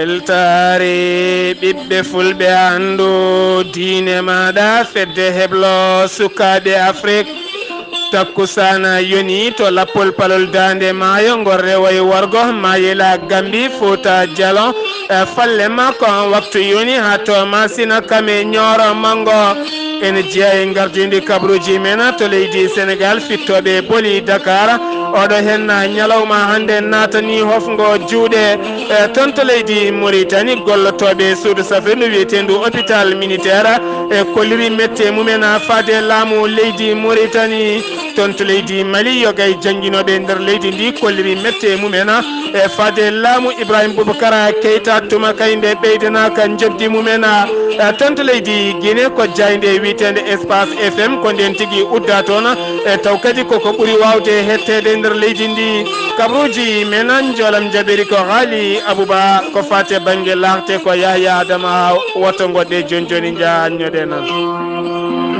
weltare ɓiɓɓe fulɓe andu diine maɗa fedde heblo sukaɓe Afrique takkusana yoni to lappol palol dande maayo gorre way worgo mayela Gambi Fouta Djallon falle makko waktu yoni ha to masina kame ñoro mango en jeeya e gardidi kabruji men to leydi Sénégal fittoɓe boli Dakar oɗo hen ñalawma hande natani hofgo juuɗe ton to leydi Mauritanie gollotoɓe suudu safirdu wiyetendu hôpital militaire e kolliri mette mumen faade laamu leydi Mauritanie ton to leydi Mali yogay jangguinoɓe nder leydi ndi kolliri mette mumen e faade laamu Ibrahima Boubacara Keita tuma kayde ɓeydanaka jobdi mumen ton to leydi Guinée ko jayde witende Espace FM ko nden tigui udda toon e taw kadi koko ɓuuri wawde hettede nder leydi ndi kabruji men jolam jabiri ko haali Abouba ko fate banggue larte ko Yahya Adama woto goɗɗe joni joni jañoɗe noon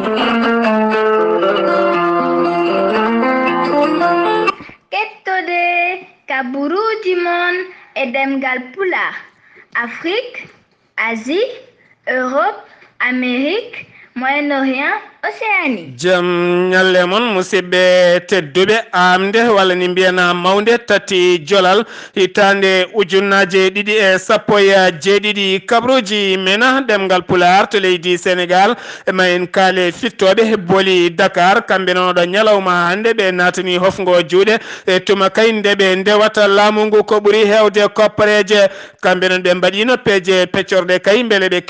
kettode kaburuji mon e demgal pula Afrique, Asie, Europe, Amérique, Moyen-Orient, Océanie. Jam nyalle mon musidɓe tedduɓe amde walla ni mbiyana mawde tati jolal hitande ujunnaje ɗiɗi e sappo e jeeɗiɗi kabruji mena ɗemgal pular to leydi Sénégal ma en kaale fittoɓe boli Dakar kamɓe noon ɗo ñalawma hande ɓe natani hofgo juuɗe e tuma kay nde ɓe ndewata laamu ngu ko ɓuuri hewde koppareje kamɓe noon ɓe mbaɗino peeje peccorde kay beele ɓe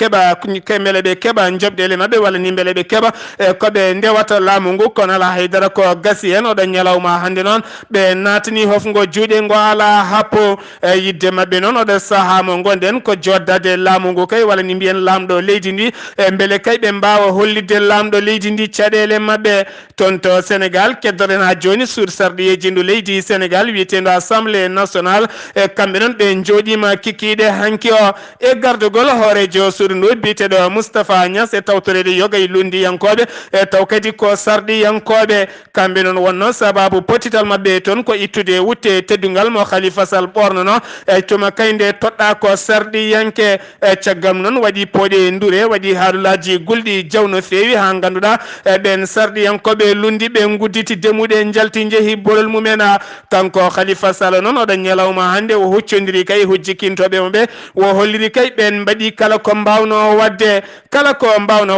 keɓa jobɗele mabɓe walla ni beele ɓe keɓa koɓe ndewata laamu ngu kono ala haydara ko gasi hen oɗo ñalawma hande noon ɓe natani hofgo juuɗe ngo ala happo yidde mabɓe noon oɗo saaha mo gonden ko joddade laamu ngu kay walla ni mbiyen lamɗo leydi ndi beele kay ɓe mbawa hollidde lamɗo leydi ndi caɗele mabɓe toon to Sénégal keddoɗen ha joni sur sarɗiyeji ndu leydi Sénégal wiyetedo Assemblée nationale kamɓe noon ɓe jooɗima kikiɗe hanki o e gardugol hoorejo suudu ndu biteɗo Moustapha Niass e tawtorede yogay lundiyankoɓe e taw kadi ko sarɗiyankoɓe kamɓe noon wonno sababu potital mabɓe toon ko ittude wutte teddugal mo Khalifa Sall ɓornono e tuma kayde toɗɗa ko sarɗiyanke e caggal noon waɗi pooɗe ndure waɗi haalullaji gulɗi jaw no fewi ha ganduɗa ɓen sarɗiyankoɓe lundi ɓe gudditi demuɗe jalti jeehi bolol mumen kanko Khalifa Sall noon oɗo ñalawma hande o huccodiri kay hujjikintoɓe moɓe wo holliri kay ɓen mbaɗi kala ko mbawno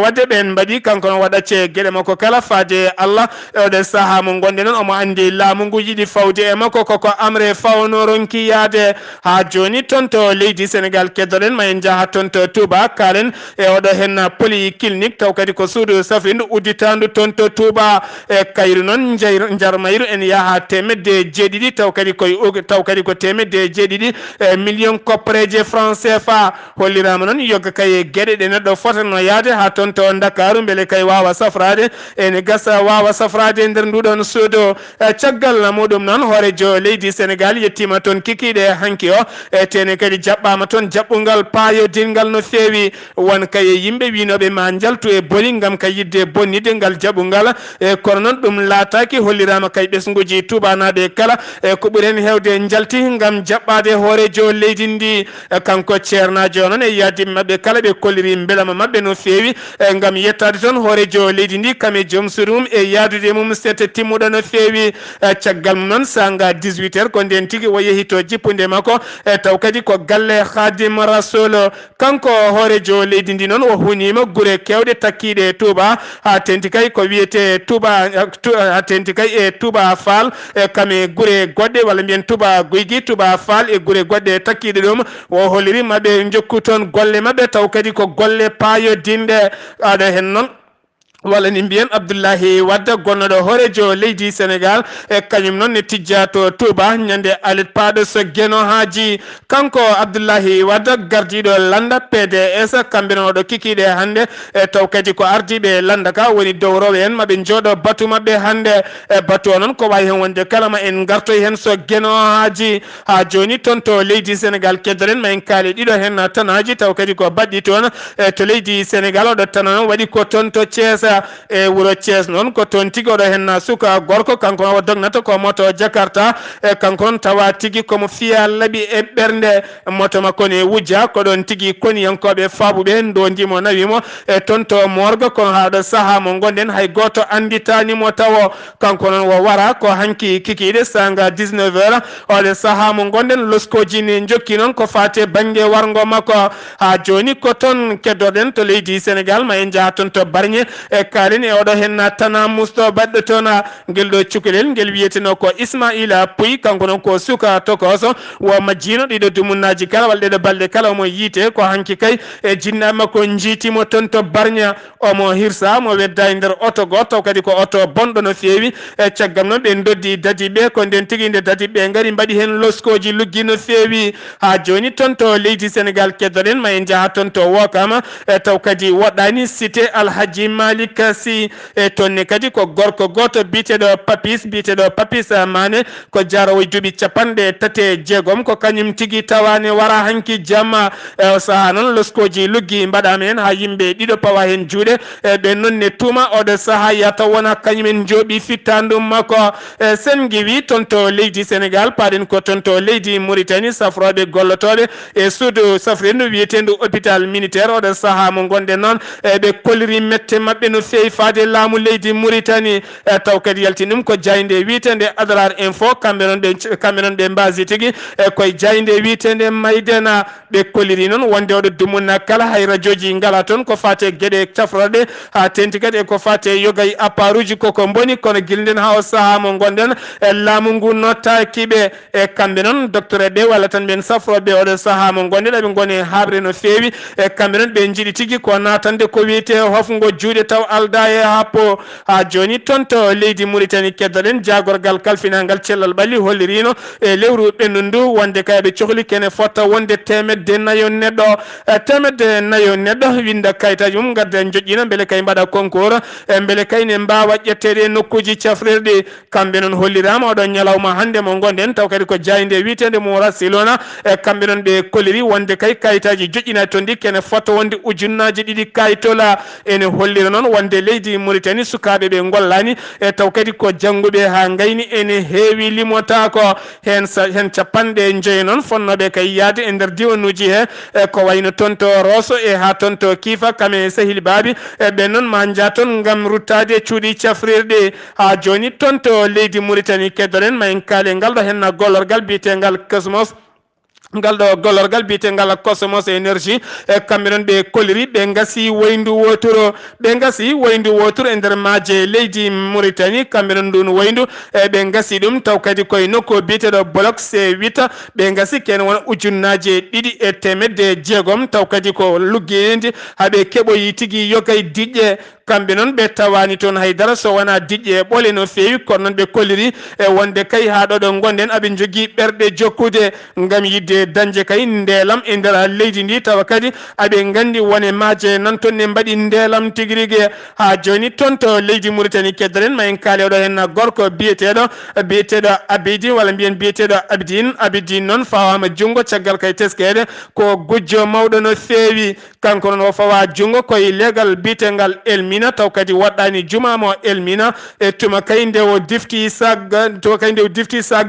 wadde ɓen mbaɗi kanko no waɗacce gueɗe makko kala faade Allah oɗo saaha mo gonɗe noon omo andi laamu ngu yiɗi fawde e makko koko amre fawnoronki yaade ha joni toon to leydi Sénégal keddoɗen ma en jaaha toon to Touba kalen e oɗo hen polyclinique taw kadi ko suudu safrindu udditandu toon to Touba e kayru noon jarmayru en yaaha temedde jeeɗiɗi taw kadi ko temedde jeeɗiɗi million koppareje franc CFA hollirama noon yogga kay gueɗe ɗe neɗɗo fotano yaade ha toon to Dakaru beele kay wawa safrade ene gasa wawa safrade nder nduɗon suudu caggal muɗum noon hoorejo leydi Sénégal yettima toon kikiɗe hanki o e tene kadi jaɓɓama toon jaɓɓugal payodingal no fewi won kay yimɓe winoɓe ma jaltu e boli gam kay yidde bonnide ngal jaɓɓugal e kono noon ɗum laataki hollirama kay ɓesguji tubanaɓe kala e ko ɓuuri hen hewde jalti gam jaɓɓade hoorejo leydi ndi kanko ceernajo noon e yaddiɓe mabɓe kala ɓe kolliri beelama mabɓe no fewi gam yettade toon hoorejo leydi ndi kame joom suudu mum e yaadude mum sete timmuɗo no fewi caggal mum noon sanga 18 heures ko nden tigui o yeehi to jippude makko e taw kadi ko galle Khadim Rasoul kanko hoorejo leydi ndi noon o hunima guure kewɗe takkiɗe Touba ha tenti kay ko wiyete Touba Fall e kame guure goɗɗe walla mbiyen Touba Guigui Touba Fall e guure goɗɗe takkiɗe ɗum o holliri maɓe jokku toon golle mabɓe taw kadi ko golle payodinde aɗa hen noon walla ni mbiyen Abdoullahi Wadda gonnoɗo hoorejo leydi Sénégal e kañum noon ne tijja to Touba ñande alet paɗo so gueno haaji kanko Abdoullahi Wadda gardiɗo landa PDS kamɓe noon oɗo kikiɗe hande e taw kadi ko ardiɓe landa ka woni dow rowe en maɓe jooɗo batu mabɓe hande e batu o noon ko wawi hen wonde kala ma en gartoy hen so gueno haaji ha joni toon to leydi Sénégal keddoɗen ma en kaali ɗiɗo hen tanaji taw kadi ko baɗɗi toon e to leydi Sénégal oɗo tana noon waɗi ko toon to Thiès Sida e wuro Thiès non ko ton tigi oɗo hen suka gorko kanko o dognata ko moto Jakarta e kanko tawa tigi komo fiya laɓi e ɓernde moto makko ne wujja ko ɗon tigi koni yankoɓe faabuɓe ndondimo nawimo e tonto morgue kono haɗo saaha mo gonɗen hay goto anditanimo tawo kanko noon wo wara ko hanki kikiɗe sanga 19h oɗe saaha mo gonɗen loskoji ne jokki noon ko fate banggue wargo makko ha joni ko toon keddoɗen to leydi Sénégal ma en jaaha toon to Bargné e kalen e oɗo hen tana musto baɗɗo toon guel ɗo cukalel guel wiyeteno ko Ismaila Pouy kanko noon ko suka tokoso wo majjino ɗiɗo dumunnaji kala walla ɗeɗo balɗe kala omo yiite ko hanki kay e jinnaɓe makko jiitimo toon to Bargné omo hirsa mo wedda e nder oto goto kadi ko oto bonɗo no feewi e caggam noon ɓe doddi dadiɓe ko nden tigui nde dadiɓe gari mbaɗi hen loskoji luggi no feewi ha joni toon to leydi Sénégal keddoɗen ma en jaaha toon to Wokama e taw kadi woɗɗani cité Alhaji Malick Sy e tonne kadi ko gorko goto biteɗo Papis Mané ko jarowo duuɓi capanɗe tate jeegom ko kañum tigui tawani wara hanki jamma e saaha noon loskoji luggi mbaɗama hen ha yimɓe ɗiɗo pawa hen juuɗe e ɓe nonne tuma oɗo saaha yata wona kañumen jooɓi fittandum makko e sen giwi toon to leydi Sénégal paɗen ko toon to leydi Mauritanie safroɓe gollotoɓe e suudu safrendu wiyetendu hôpital militaire oɗo saaha mo gonɗen noon ɓe kolliri mette mabɓe no fewi faade laamu leydi Mauritanie e taw kadi yaltin ɗum ko jayde wiyetende Adrar Info kamɓe noon ɓe mbasi tigui e koye jayde wiyetende Maydena ɓe kolliri noon wonde oɗo dumunna kala hay radio ji ngala toon ko fate gueɗe cafroɗe ha tenti kadi eko fate yogay appareil uji koko boni kono guilden ha o saaha mo gonɗen e laamu ngu nottakiɓe e kamɓe noon docteur ɓe walla tan ɓen safroɓe oɗo saaha mo gonɗen eɓe goni haɓre no fewi e kamɓe noon ɓe jiiɗi tigui ko natande ko wiyete hofgo juuɗe taw alda e happo ha joni toon to leydi Mauritanie keddoɗen jagorgal kalfinangal cellal ɓalli hollirino e lewru ɓendu ndu wonde kayɓe cohli kene fotta wonde temedde nayo neɗɗo winda kayitaji mum gadda joƴƴina beele kay mbaɗa concours e beele kay ne mbawa ƴetteɗe e nokkuji cafrirɗi kamɓe noon hollirama oɗon ñalawma hande mo gonɗen taw kadi ko jayde witede Moura Silona e kamɓe noon ɓe kolliri wonde kay kayitaji joƴƴina toon ɗi kene fotta wonde ujunnaji ɗiɗi kayitola ene hollira noon wonde leydi Mauritanie sukaɓe ɓe gollani e taw kadi ko jangguɓe ha gayni ene heewi limotako hen capanɗe joyi noon fonnoɓe kay yaade e nder diwanuji he e ko wayno toon to Rosso e ha toon to Kifa kame sehil babi e ɓen noon ma jaa toon gam ruttade cuuɗi cafrirɗe ha joni toon to leydi Mauritanie keddoɗen ma en kaale ngal ɗo hen gollorgal biyetegal Cosmos ngal ɗo gollorgal biyetegal Cosmos énergie e kamɓe noon ɓe kolliri ɓe gasi woyndu wotoro e nder maaje leydi Mauritanie kamɓe noon ndun woyndu e ɓe gasi ɗum taw kadi koye nokku biyeteɗo bloc C8 ɓe gasi ken wona ujunnaje 2,6 taw kadi ko luggeyedi haaɓe keɓoyi tigui yogay diƴƴe kamɓe noon ɓe tawani toon haydara so wona diƴƴe ɓole no fewi kono noon ɓe kolliri e wonde kay ha ɗo ɗo gonɗen aɓe jogui ɓerɗe jokkude gam yidde dañde kay ndeelam e nder leydi ndi tawa kadi aɓe gandi wone maaje nan toon ne mbaɗi ndeelam tigui rigui ha joni toon to leydi Mauritanie keddoɗen ma en kaale oɗo hen gorko biyeteɗo Abidi walla mbiyen biyeteɗo Abidine noon fawama junggo caggal kay teskede ko gujjo mawɗo no fewi kanko noon o fawa junggo koye leegal biyetegal Elmina taw kadi waɗɗani jumamo Elmina e tuma kay nde o difti sac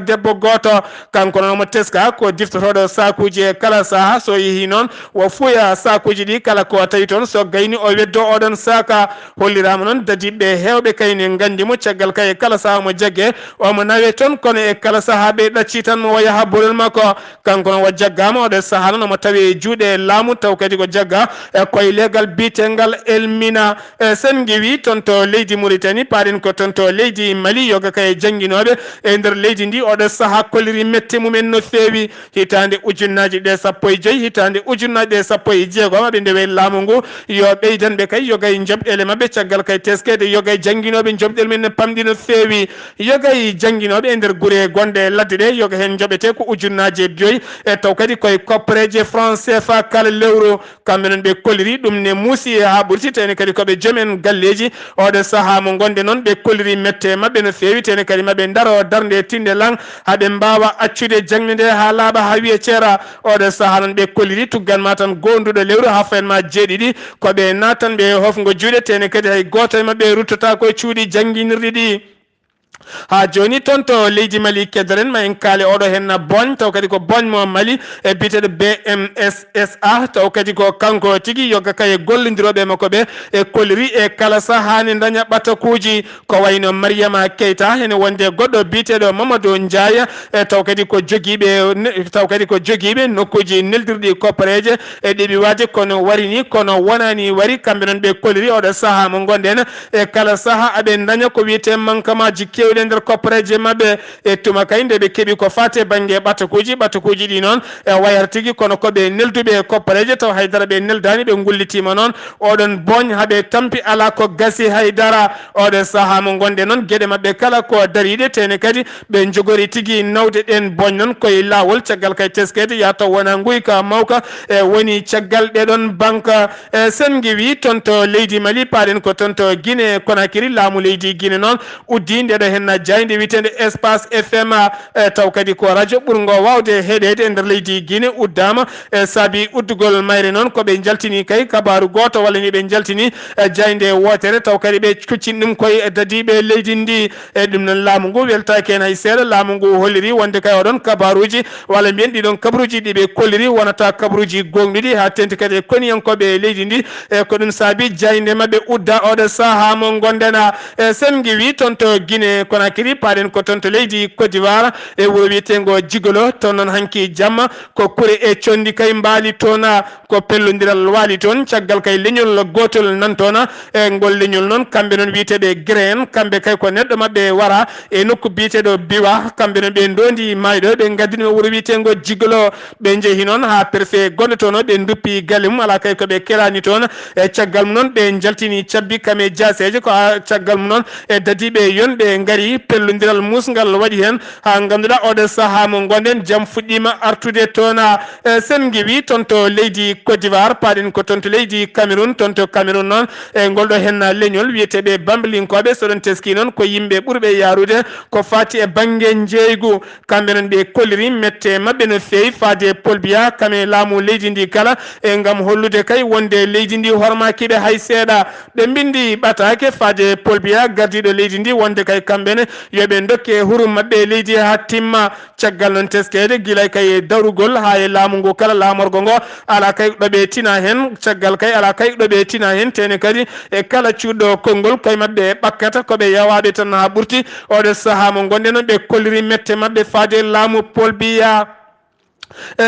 debbo goto kanko noon mo teska ko diftotoɗo sakuji e kala saaha so yeehi noon wo fuya sakuji ɗi kala ko tawi toon so gayni o weddo oɗon saka hollirama noon dadiɓe hewɓe kayne gandimo caggal kay e kala saaha mo jagge omo nawe toon kono e kala saaha ɓe ɗacci tan mo yaha bolol makko kanko noon o jaggama oɗo saaha noon omo tawi juuɗe laamu taw kadi ko jagga e koye leegal bitengal Elmina sen giwi toon to leydi Mauritanie paɗen ko toon to leydi Mali yoga kay jangguinoɓe e nder leydi ndi oɗo saaha kolliri mette mumen no fewi hitande ujunnaji ɗe 15 hitande ujunnaji ɗe 16 aɓe ndewe laamu ngu yo ɓeydanɓe kay yogay jobɗele mabɓe caggal kay teskede yogay jangguinoɓe jobɗele men ne pamɗi no fewi yogay jangguinoɓe e nder guure gonɗe ladde ɗe yoga hen joɓete ko ujunnaji 5 e taw kadi koye koppareje franc CFA kala lewru kamɓe noon ɓe kolliri ɗum ne muusi ha ɓurti tawni kadi koɓe joomen hen galleji oɗo saaha mo gonde noon ɓe kolliri mette mabɓe no fewi tene kadi maɓe daro darde tinde lang haɓe mbawa accude jangde nde ha laaɓa ha wiye ceera oɗo saaha noon ɓe kolliri tugganma tan gonduɗo lewru ha fayenma jeeɗiɗi koɓe natan ɓe hofgo juuɗe tene kadi hay goto e mabɓe ruttata koye cuuɗi jangguinirɗi ɗi ha joni toon to leydi Mali keddaren ma en kaali oɗo henna boñ taw kadi ko boñ mo Mali e biteɗo BMSSA taw kadi ko kanko tigui yogga kay gollodiroɓe makko ɓe e kolliri e kala sahani daña ɓatakuji ko wayno Mariama Keita ene wonde goɗɗo biteɗo Mamadou Ndiaye e taw kadi ko joguiɓe nokkuji neldirɗi koppareje e ɗeɓi wadde kono warini kono wonani wari kamɓe noon ɓe kolliri oɗo saaha mo gonɗen e kala saaha aɓe daña ko wiyete manquement ji kewɗe nder koppareje mabɓe e tuma kay nde ɓe keeɓi ko fate banggue ɓatakuji ɗi noon e wayata tigui kono koɓe nelduɓe koppareje taw haydara ɓe neldani ɓe gullitima noon oɗon boñ haaɓe tampi ala ko gasi haydara oɗo saaha mo gonde noon gueɗe mabɓe kala ko dariɗe tene kadi ɓe jogori tigui nawde ɗen boñ noon koye lawol caggal kay teskede ya taw wona guyka mawka e woni caggal ɗeɗon banque e sen guewi toon to leydi Mali paɗen ko toon to Guinée Conakry laamu leydi Guinée noon uddi ndeɗo henna jayde witende Espace FM taw kadi ko radio ɓurgo wawde heɗede e nder leydi Guinée uddama e saabi uddugol mayre noon koɓe jaltini kay kabaru goto walla ni ɓe jaltini jayde wotere taw kadi ɓe kuccini ɗum koye e dadiɓe leydi ndi e ɗum noon laamu ngu weltaki hen hay seeɗa laamu ngu holliri wonde kay oɗon kabaruji walla mbiyen ɗiɗon kabaruji ɗiɓe kolliri wonata kabaruji gonɗuɗi ha tenti kadi e koniyankoɓe leydi ndi e ko ɗum saabi jayde mabɓe udda oɗo saaha mo gondena e sen guewi toon to Guinée Conakry paɗen ko toon to leydi Côte d'Ivoire e wuro wiyetego Jigolo toon noon hanki jamma ko kure e condi kay mbaali toon ko pellodiral waali toon caggal kay leñol gotol nan toon e ngol leñol noon kamɓe noon wiyeteɓe grain kamɓe kay ko neɗɗo mabɓe wara e nokku biyeteɗo biwa kamɓe noon ɓe dondi mayɗo ɓe gaddini wuro wiyetego Jigolo ɓe jeehi noon ha préfet gonɗo toon ɓe duppi galle mum ala kay koɓe kelani toon e caggal mum noon ɓe jaltini cabbi kame jaseje ko caggal mum noon e dadiɓe yonɓe gaari pellodiral musgal waɗi hen ha ganduɗa oɗo saaha mo gonɗen jaam fuɗɗima artude toon e sen guewi toon to leydi Côte d'Ivoire paɗen ko toon to leydi Cameroun toon to Cameroun noon e ngolɗo hen leñol wiyeteɓe bambalinkoɓe soɗon teski noon ko yimɓe ɓurɓe yarude ko fati e banggue jeygu kamɓe noon ɓe kolliri mette mabɓe no fewi faade Paul Biya kame laamu leydi ndi kala e gam hollude kay wonde leydi ndi hormakiɓe hay seeɗa ɓe bindi ɓatake faade Paul Biya gardiɗo leydi ndi wonde kay kamɓene yoɓe dokke hurum mabɓe leydi ha timma caggal noon teskede guilay kay darugol ha e laamu ngu kala laamorgo ngo ala kay ɗoɓe tina hen caggal kay ala kay ɗoɓe tina hen tene kadi e kala cuuɗɗo konngol koye mabɓe ɓakkata koɓe yawaɓe tan ha ɓurti oɗo saaha mo gonɗe noon ɓe kolliri mette mabɓe faade laamu Paul Biya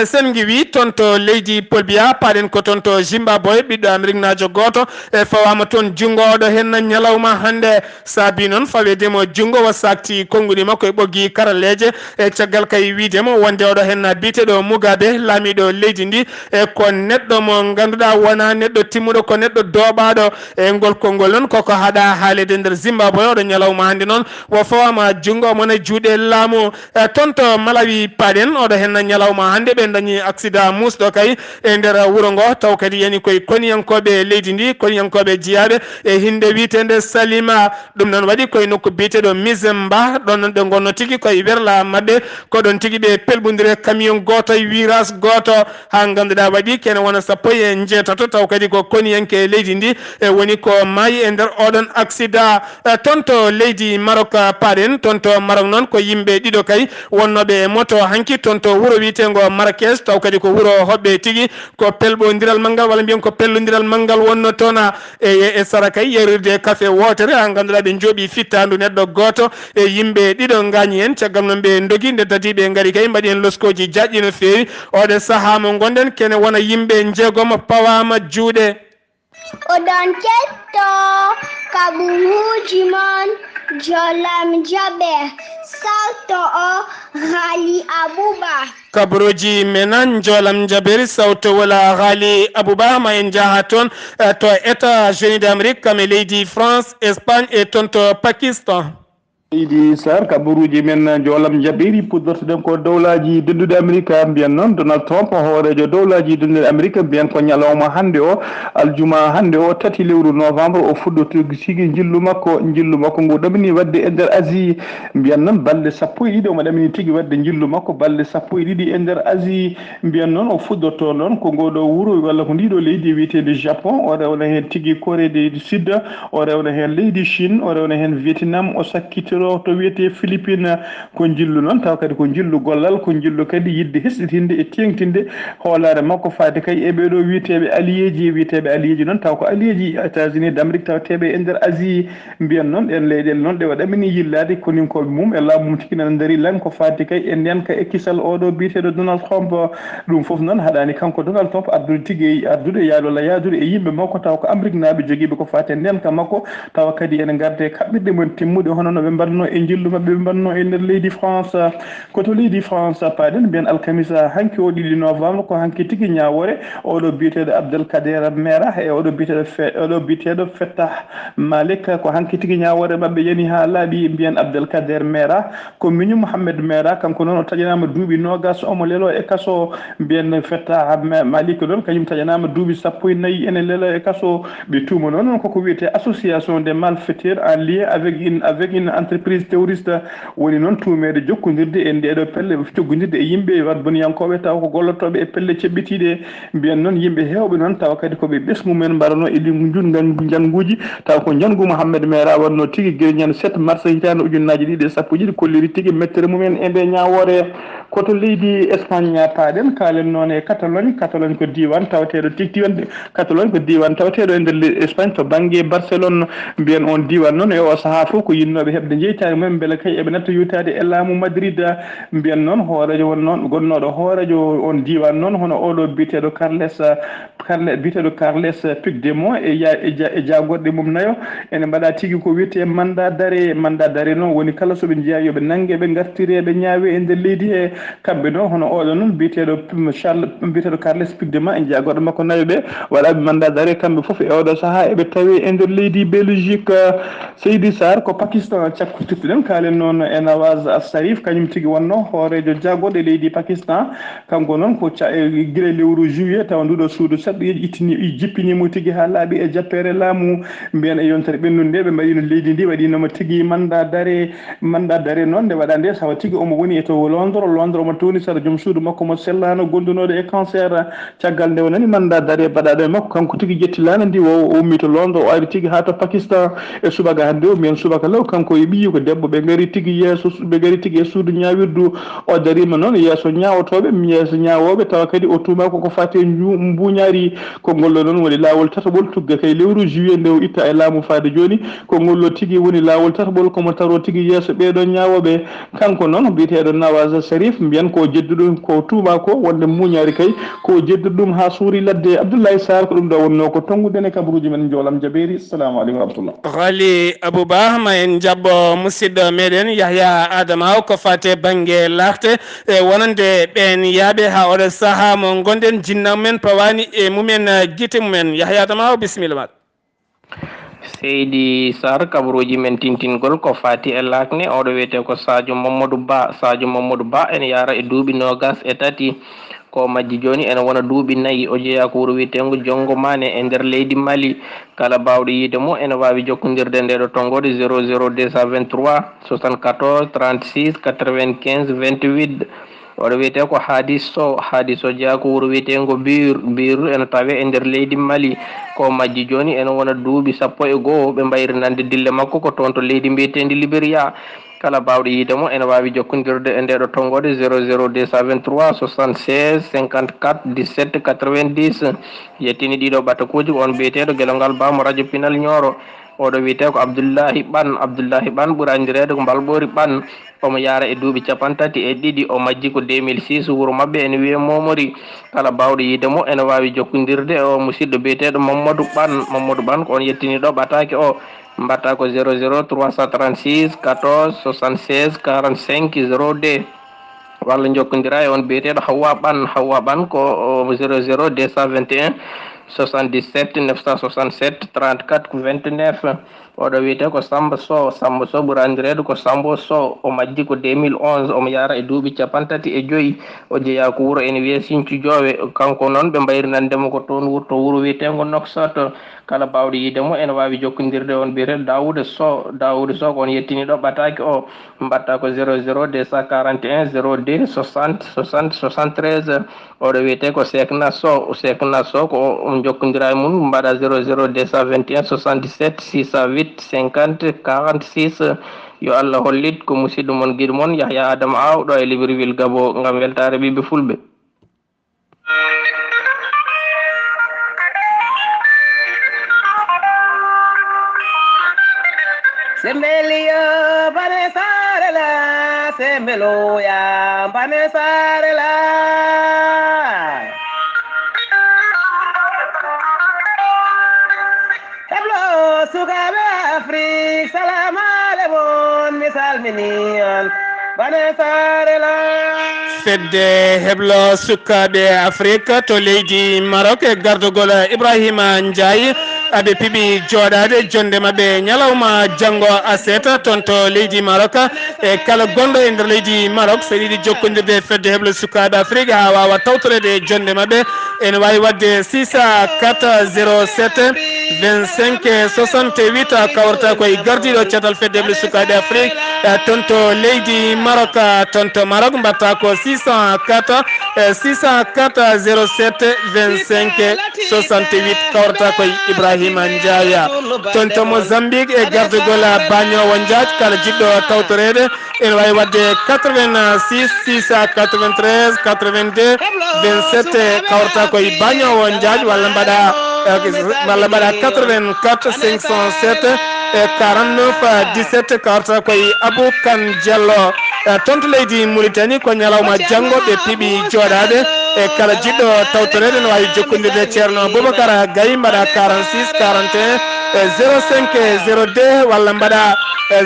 sen guewi toon to leydi Paul Biya paɗen ko toon to Zimbabwe ɓiɗɗo Amérique najo goto e fawama toon junggo oɗo hen ñalawma hande saabi noon fawedemo junggo wa sakti konnguli makko e ɓoggi karalleje e caggal kay widemo wonde oɗo hen biteɗo Mugabe laamiɗo leydi ndi e ko neɗɗo mo ganduɗa wona neɗɗo timmuɗo ko neɗɗo doɓaɗo e ngol konngol noon koko haɗa haalede nder Zimbabwe oɗo ñalawma hande noon wo fawama junggo mona juuɗe laamu toon to Malawi paɗen oɗo hen ñalawma hande ɓe dañi accident musɗo kay e nder wuro ngo taw kadi yani koye koniyankoɓe leydi ndi koniyankoɓe jiyaɓe e hinde witende Salima ɗum noon waɗi koye nokku biyeteɗo Mizemba ɗon ɓe gonno tigui koye werla mabɓe ko ɗon tigui ɓe pelɓodire camion goto e virage goto ha ganduɗa waɗi kene wona sappo e jeetato taw kadi ko koniyanke leydi ndi e woni ko maayi e nder oɗon accident toon to leydi Maroc paɗen toon to Maroc noon ko yimɓe ɗiɗo kay wonnoɓe moto hanki toon to wuuro wiyetego Marrakech taw kadi ko wuro hoɓɓe tigui ko pelɓodiral manggal walla mbiyen ko pellodiral manggal wonno toon e sara kay yerirde café wotere ha ganduɗa ɓe jooɓi fittandu neɗɗo goto e yimɓe ɗiɗo gañi hen caggal noon ɓe dogui nde dadi ɓe gaari kay mbaɗi hen loskoji jaƴƴi no fewi oɗe saaha mo gonɗen kene wona yimɓe jeegom pawama juuɗe oɗon ketto kaɓuruji mon jolam jaɓe sawto o Ghali Abouba kabaruji menan jolam jabiri sawto wala Ghali Abouba ma en jaha toon to États-Unis d'Amérique kame leydi France Espagne et toon to Pakistan idi sar kabaruji men jolam jabiri puddortoɗen ko dowlaji dendude amérique mbiyan noon donald trump hoorejo dowlaji dendude amérique mbiyan ko ñalawma hande o aljuma hande o 3 lewru novembre o fuɗɗo sigi jillu makko ngu ɗamini wadde e nder asie mbiyan noon balɗe 12 omo ɗamini tigui wadde jillu makko balɗe 12 e nder asie mbiyan noon o fuɗɗorto noon ko ngoɗo wuuro walla ko ndiɗo leydi wiyetede japon o rewna hen tigui corée du sud o rewna hen leydi chine o rewna hen vietnam o sakkitiro to wiyete philippine ko jillu noon taw kadi ko jillu gollal ko jillu kadi yidde hesɗitinde e tengtinde hoolare makko faade kay e ɓeɗo wiyeteɓe alliéji noon taw ko alliéji états-unis d' amérique tawateɓe e nder asie mbiyan noon ɗen leyɗele noon ɗe waɗamini yillade koninkoɓe mum e laamu mum tigi nana daari lan ko faade kay e nden ka ekkisal oɗo biyeteɗo donald trump ɗum foof noon haɗani kanko donald trump ardude tigui ardude yaade walla yadude e yimɓe makko taw ko amérique naaɓe joguiɓe ko fate nden ka makko tawa kadi ene garde kaɓɓirɗe mon timmuɗe hono no ɓe mbanno e jillu mabɓe ɓe mbanno e nder leydi france koto leydi france paɗen mbiyen alkamisa hanki o 2 novembre ko hanki tigui ñawore oɗo biyeteɗo abdelkader mera e oɗo biyeteɗo fettah malik ko hanki tigui ñawore mabɓe yani ha laaɓi mbiyen abdelkader mera ko miñu mouhammed mera kanko noon o taƴanama duuɓi nogas omo lelo e kaso mbiyen fettah malik noon kañum taƴanama duuɓi 14 ene lelo e kaso ɓe tuma noon koko wiyete association des malfaiteurs en lien avec une entreprise terroriste woni noon tumede jokkodirde e ndeɗo pelle joggodirde e yimɓe wadboniyankoɓe taw ko gollotoɓe e pelle ceɓɓitiɗe mbiyen noon yimɓe hewɓe noon tawa kadi koɓe ɓesmumen mbarano e ɗi janguji taw ko jangu mouhammed mera wanno tigui gueɗe ñande 7 mars hitande ujunnaji ɗiɗi e sappo jiɗi kolliri tigui mettere mumen e nde ñawore koto leydi espagne paɗen kalen noon e catalogne ko diwan tawateɗo tigtiwande catalogne ko diwan tawateɗo e nder espagne to banggue barcelone mbiyen on diwan noon e o saaha fof ko yinnoɓe heɓde jeytade mumen beele kay eɓe natta yewtade e laamu madrid mbiyen noon hoorejo won noon gonnoɗo hoorejo on diwan noon hono oɗo biteɗo carles puigdemont e jagorɗe mum nayo ene mbaɗa tigui ko wiyete mandat d'arrêt noon woni kala soɓe jeeya yoɓe nanggue ɓe gartire ɓe ñaawe e nder leydi he kamɓe noon hono oɗo noon biteɗo carles puigdemont e jagorɗo makko nayo ɓe waɗaɓe mandat d'arrêt kamɓe foof e oɗo saaha eɓe tawi e nder leydi belgique seydi sar ko pakistan cakkutittuɗen kalen noon e nawaz asarif kañum tigui wonno hoorejo jagorɗo leydi pakistan kanko noon ko guila lewru juillet tawa nduɗo suudu saɗɗo jippinimo tigui ha laaɓi e jappere laamu mbiyen e yontere ɓennude nde ɓe mbaɗino leydi ndi waɗinoma tigui mandat d'arrêt noon nde waɗa nde sawa tigui omo woni e to londres omo towni saɗa joom suudu makko mo sellano gondunoɗo e cancer caggal nde wonani mandat d'arrêt mbaɗaɗo e makko kanko tigui jettilano ndi o ummi to londres o ari tigui ha to pakistan e subaka hande o mbiyen subaka law kanko e ɓiyi ko debbo ɓe gari tigui e suudu ñawirdu o darima noon yeeso ñawoɓe tawa kadi o tuma koko fati mbuñari ko ngollo noon woni lawol tataɓol tugga kay lewru juillet nde o itta e laamu faade joni ko ngollo tigui woni lawol tataɓol komo taro tigui yeeso ɓeɗo ñawoɓe kanko noon mbiyeteɗo nawaz sharif mbiyen ko jedduɗum ko tuma ko wonde muñari kay ko jedduɗo ɗum ha suuri ladde abdoulaye sar ko ɗum ɗo wonno ko tongude e kabaruji men jolam jaɓeri assalamu aleykum wa rahmatullah ghali abouba ma en jabbo musidɗo meɗen yahya adama ko fate banggue larte e wonande ɓen yaaɓe ha oɗo saaha mo gonɗen jinnamu men pawani e mumen guite mumen yahya adama bisimilla maɗa seydi sar kabaruji men tintingol ko fati e lakne oɗo wiyete ko sadio mamadou ba ene yara e duuɓi nogas e tati ko majji joni ene wona duuɓi 4 o jeeya ko wuro wiyetengo jongo mane e nder leydi mali kala bawɗo yiide mo ene wawi jokkodirde ndeɗo tonggode 00223 74 36 95 28 oɗo wiyete ko hadis o jeeya ko wuro wiyetengo biru ene tawe e nder leydi mali ko majji joni ene wona duuɓi 11 ɓe mbayrinande dille makko ko toon to leydi mbiyetendi libéria kala bawɗo yiide mo ene wawi jokkodirde e ndeɗo tonggode 00223 76 54 17 90 yettini ɗiɗo ɓattakuji on biyeteɗo guelongal bamo radio pinal Nioro oɗo wiyete ko abdoullahi ɓan ɓuuri andirede ko mbalɓori ɓan omo yaara e duuɓi 32 o majji ko 2006 wuuro mabɓe ene wiye momori kala bawɗo yiide mo ene wawi jokkodirde o musidɗo biyeteɗo mamadou ɓan ko on yettiniɗo ɓatake o mbatta ko 00 336 14 76 45 02 walla jokkodira e on biyeteɗo Hawwa ɓan ko 00 221 77 967 34 29 oɗo wiyete ko Samba Sow ɓurandireede ko Sambo Sow o majji ko 2011 omo yara e duuɓi 35 o jeeya ko wuro ene wiye Sinthiou Diowe kanko noon ɓe mbayrinandemo ko toon wurto wuro wiyetengo Noksat kala bawɗo yidemo ene wawi jokkodirde on biyete Daouda Sow ko on yettini ɗo ɓataki o mbatta ko 00 241 02 60 60 73 oɗo wiyete ko Sekna Sow ko on jokkodira e mum mbaɗa 00 221 77 608 50 46 yo Allah hollit ko musidɗo mon guiɗo mon Yahya Adama Aw ɗo e Libreville Gabo ngam weltare ɓiɓɓe fulɓe. Sembelio bane sarela sembeloya bane sarela tablo sukabe Afrique salam alaikum misalminian bane sarela fedde heblo sukaɓe Afrique to leydi Maroc e gardugol Ibrahima Ndiaye aɓe piɓi joɗade jonde mabɓe ñalawma janggo aseta toon to leydi Maroc e kala gonɗo e nder leydi Maroc so yiiɗi jokkodirde fedde heblo sukaɓe Afrique ha wawa tawtorede jonde mabɓe ene wawi wadde 604 07 25 68 kawrata koye gardiɗo caatal fedde heblo sukaɓe Afrique toon to leydi Maroc mbatta ko 604 07 25 68 kawrata koye Ibrahima Ndiaye toon to Mozambique e gardugol Bagnowo Ndiaye kala jiɗɗo tawtorede ene wawi wadde 86 693 82 27 kawrata koye Bagnowo Ndiaye walla mbaɗa 84 507 e 49 17 kawrata koye Abou Kane Diallo toon to leydi Mauritanie ko ñalawma janggo ɓe piɓi joɗade e kala jiɗɗo tawtorede ne wawi jokkodirde ceerno Boubacar Gaye mbaɗa 46 41 05 02 walla mbaɗa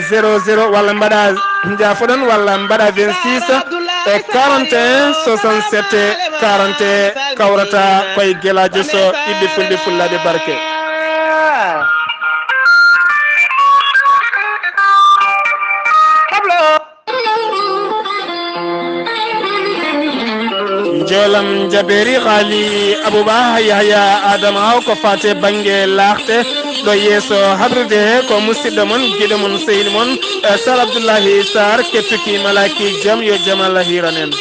00 walla mbaɗa jafoɗon walla mbaɗa 26 e 41 67 41 kawrata koye guelajo so ɓiɓɓe fulɓe fullaɓe barke. jolam jaberi khali abouba Yahya Adama Aw ko fate banggue laarte ɗo yeeso habride he ko musidɗo mon guiɗo mon sehil mon Sar Abdoullahi Sarr kettuki malaki jaam yo jaam Allah hiranen.